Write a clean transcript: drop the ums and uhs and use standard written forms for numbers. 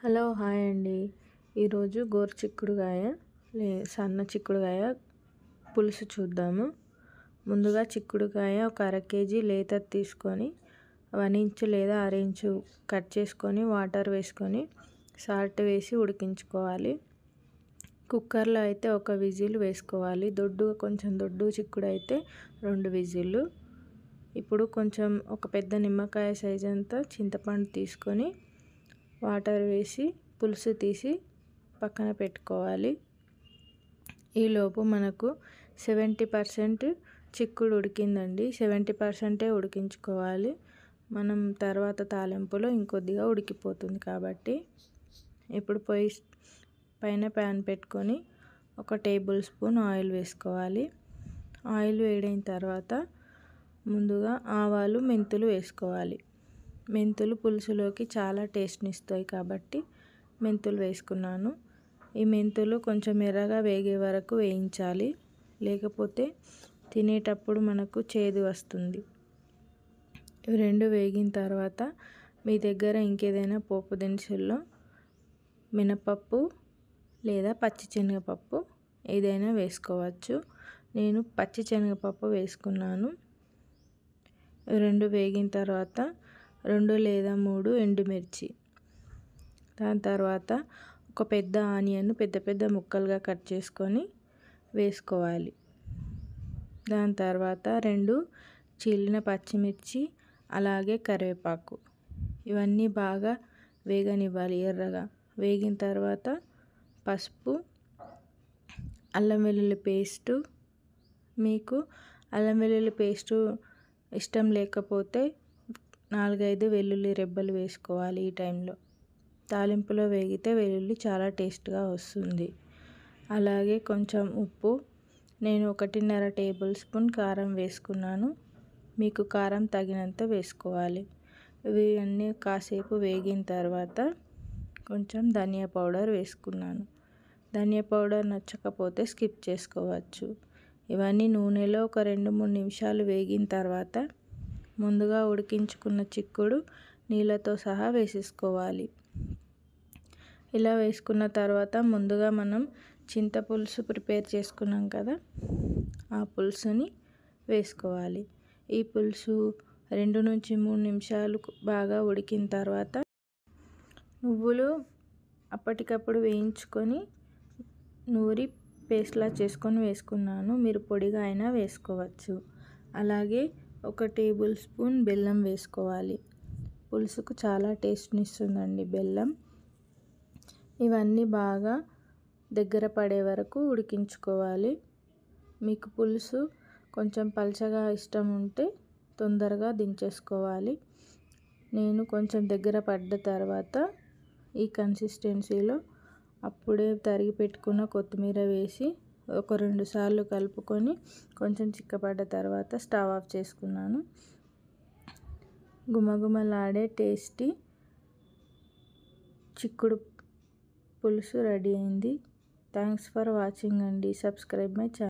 Hello hi అండి. ఈరోజు గోరు చిక్కుడుకాయ సన్న చిక్కుడుకాయ పులుసు చూద్దాము. ముందుగా చిక్కుడుకాయ ఒక అర కేజీ లేత తీసుకొని 1 ఇంచు లేదా అర ఇంచు కట్ చేసుకొని వాటర్ వేసుకొని సాల్ట్ వేసి ఉడికించుకోవాలి. కుక్కర్లో అయితే ఒక విజిల్ వేసుకోవాలి. కొంచెం దొడ్డు చిక్కుడు అయితే 2 విజిల్లు. ఇప్పుడు కొంచెం ఒక పెద్ద నిమ్మకాయ సైజ్ అంతా చింతపండు తీసుకొని వాటర్ వేసి పులుసు తీసి పక్కన పెట్టుకోవాలి. ఈలోపు మనకు 70% చిక్కుడు ఉడికిందండి. 70% ఉడికించుకోవాలి. మనం తర్వాత తాలింపులో ఇంకొద్దిగా ఉడికిపోతుంది కాబట్టి. ఇప్పుడు పైన ప్యాన్ పెట్టుకొని 1 టేబుల్ స్పూన్ ఆయిల్ వేసుకోవాలి. ఆయిల్ వేడైన తర్వాత ముందుగా ఆవాలు మెంతులు వేసుకోవాలి. మెంతులు పులుసులోకి చాలా టేస్ట్ని ఇస్తాయి కాబట్టి మెంతులు వేసుకున్నాను. ఈ మెంతులు కొంచెం ఎర్రగా వేగే వరకు వేయించాలి, లేకపోతే తినేటప్పుడు మనకు చేదు వస్తుంది. ఇవి 2 వేగిన తర్వాత మీ దగ్గర ఇంకేదైనా పోపు దినుసుల్లో మినపప్పు లేదా పచ్చిశనగపప్పు ఏదైనా వేసుకోవచ్చు. నేను పచ్చిశనగపప్పు వేసుకున్నాను. 2 వేగిన తర్వాత 2 లేదా 3 ఎండుమిర్చి, దాని తర్వాత ఒక పెద్ద ఆనియన్ పెద్ద ముక్కలుగా కట్ చేసుకొని వేసుకోవాలి. దాని తర్వాత 2 చీలిన పచ్చిమిర్చి, అలాగే కరివేపాకు, ఇవన్నీ బాగా వేగనివ్వాలి. ఎర్రగా వేగిన తర్వాత పసుపు, అల్లం వెల్లుల్లి పేస్టు. మీకు అల్లం వెల్లుల్లి పేస్టు ఇష్టం లేకపోతే 4-5 వెల్లుల్లి రెబ్బలు వేసుకోవాలి. ఈ టైంలో తాలింపులో వేగితే వెల్లుల్లి చాలా టేస్ట్గా వస్తుంది. అలాగే కొంచెం ఉప్పు, నేను 1.5 టేబుల్ స్పూన్ కారం వేసుకున్నాను. మీకు కారం తగినంత వేసుకోవాలి. ఇవి అన్నీ కాసేపు వేగిన తర్వాత కొంచెం ధనియా పౌడర్ వేసుకున్నాను. ధనియా పౌడర్ నచ్చకపోతే స్కిప్ చేసుకోవచ్చు. ఇవన్నీ నూనెలో ఒక 2-3 నిమిషాలు వేగిన తర్వాత ముందుగా ఉడికించుకున్న చిక్కుడు నీళ్ళతో సహా వేసేసుకోవాలి. ఇలా వేసుకున్న తర్వాత ముందుగా మనం చింతపులుసు ప్రిపేర్ చేసుకున్నాం కదా, ఆ పులుసుని వేసుకోవాలి. ఈ పులుసు 2-3 నిమిషాలు బాగా ఉడికిన తర్వాత నువ్వులు అప్పటికప్పుడు వేయించుకొని నూరి పేస్ట్లా చేసుకొని వేసుకున్నాను. మీరు పొడిగా అయినా వేసుకోవచ్చు. అలాగే 1 టేబుల్ స్పూన్ బెల్లం వేసుకోవాలి. పులుసుకు చాలా టేస్ట్ని ఇస్తుందండి బెల్లం. ఇవన్నీ బాగా దగ్గర పడే వరకు ఉడికించుకోవాలి. మీకు పులుసు కొంచెం పల్చగా ఇష్టం ఉంటే తొందరగా దించేసుకోవాలి. నేను కొంచెం దగ్గర పడ్డ తర్వాత ఈ కన్సిస్టెన్సీలో అప్పుడే తరిగి పెట్టుకున్న కొత్తిమీర వేసి ఒక 2 సార్లు కలుపుకొని కొంచెం చిక్కపడ్డ తర్వాత స్టవ్ ఆఫ్ చేసుకున్నాను. గుమగుమలాడే టేస్టీ చిక్కుడు పులుసు రెడీ అయింది. థ్యాంక్స్ ఫర్ వాచింగ్ అండి. Subscribe my channel.